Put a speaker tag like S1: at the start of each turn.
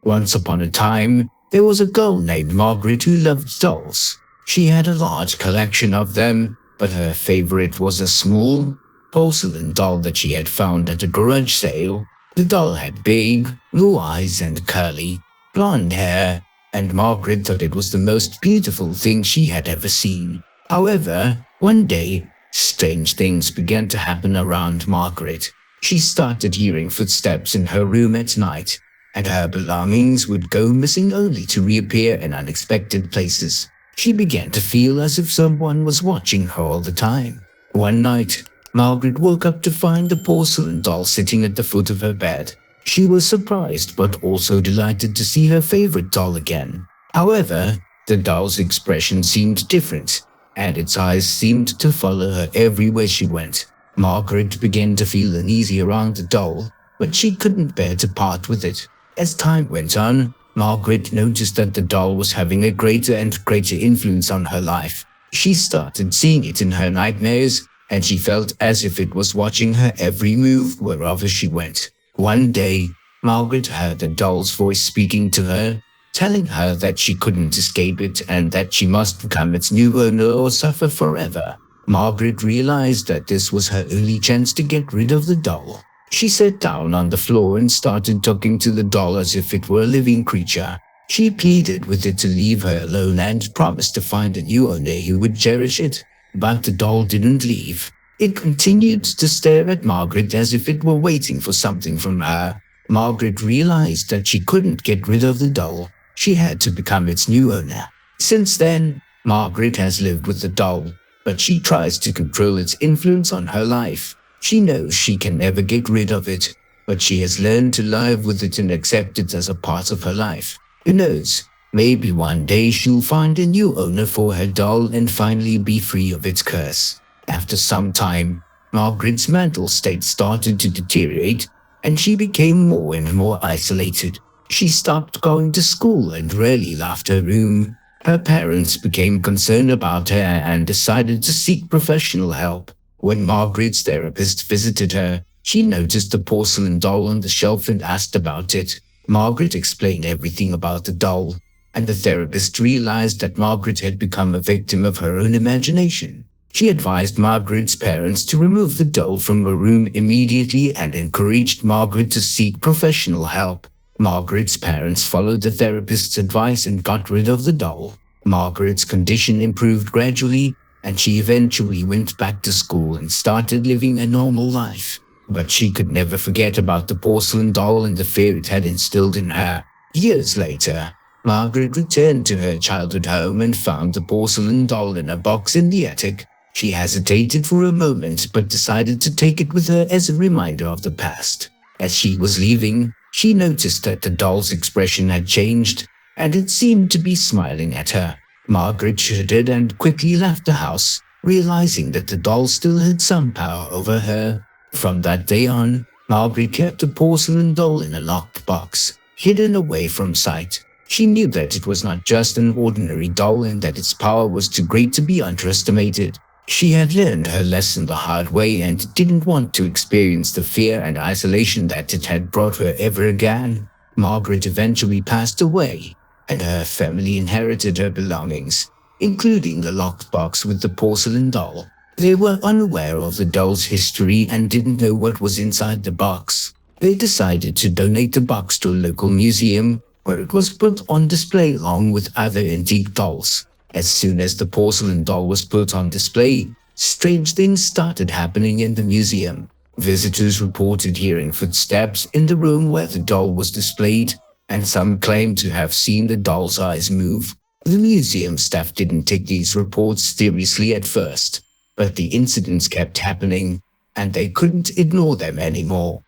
S1: Once upon a time, there was a girl named Margaret who loved dolls. She had a large collection of them, but her favorite was a small, porcelain doll that she had found at a garage sale. The doll had big, blue eyes and curly, blonde hair, and Margaret thought it was the most beautiful thing she had ever seen. However, one day, strange things began to happen around Margaret. She started hearing footsteps in her room at night, and her belongings would go missing only to reappear in unexpected places. She began to feel as if someone was watching her all the time. One night, Margaret woke up to find the porcelain doll sitting at the foot of her bed. She was surprised but also delighted to see her favorite doll again. However, the doll's expression seemed different, and its eyes seemed to follow her everywhere she went. Margaret began to feel uneasy around the doll, but she couldn't bear to part with it. As time went on, Margaret noticed that the doll was having a greater and greater influence on her life. She started seeing it in her nightmares, and she felt as if it was watching her every move wherever she went. One day, Margaret heard the doll's voice speaking to her, telling her that she couldn't escape it and that she must become its new owner or suffer forever. Margaret realized that this was her only chance to get rid of the doll. She sat down on the floor and started talking to the doll as if it were a living creature. She pleaded with it to leave her alone and promised to find a new owner who would cherish it. But the doll didn't leave. It continued to stare at Margaret as if it were waiting for something from her. Margaret realized that she couldn't get rid of the doll. She had to become its new owner. Since then, Margaret has lived with the doll, but she tries to control its influence on her life. She knows she can never get rid of it, but she has learned to live with it and accept it as a part of her life. Who knows? Maybe one day she'll find a new owner for her doll and finally be free of its curse. After some time, Margaret's mental state started to deteriorate, and she became more and more isolated. She stopped going to school and rarely left her room. Her parents became concerned about her and decided to seek professional help. When Margaret's therapist visited her, she noticed the porcelain doll on the shelf and asked about it. Margaret explained everything about the doll, and the therapist realized that Margaret had become a victim of her own imagination. She advised Margaret's parents to remove the doll from her room immediately and encouraged Margaret to seek professional help. Margaret's parents followed the therapist's advice and got rid of the doll. Margaret's condition improved gradually, and she eventually went back to school and started living a normal life. But she could never forget about the porcelain doll and the fear it had instilled in her. Years later, Margaret returned to her childhood home and found the porcelain doll in a box in the attic. She hesitated for a moment but decided to take it with her as a reminder of the past. As she was leaving, she noticed that the doll's expression had changed, and it seemed to be smiling at her. Margaret shuddered and quickly left the house, realizing that the doll still had some power over her. From that day on, Margaret kept the porcelain doll in a locked box, hidden away from sight. She knew that it was not just an ordinary doll and that its power was too great to be underestimated. She had learned her lesson the hard way and didn't want to experience the fear and isolation that it had brought her ever again. Margaret eventually passed away, and her family inherited her belongings, including the locked box with the porcelain doll. They were unaware of the doll's history and didn't know what was inside the box. They decided to donate the box to a local museum, where it was put on display along with other antique dolls. As soon as the porcelain doll was put on display, strange things started happening in the museum. Visitors reported hearing footsteps in the room where the doll was displayed, and some claimed to have seen the doll's eyes move. The museum staff didn't take these reports seriously at first, but the incidents kept happening, and they couldn't ignore them anymore.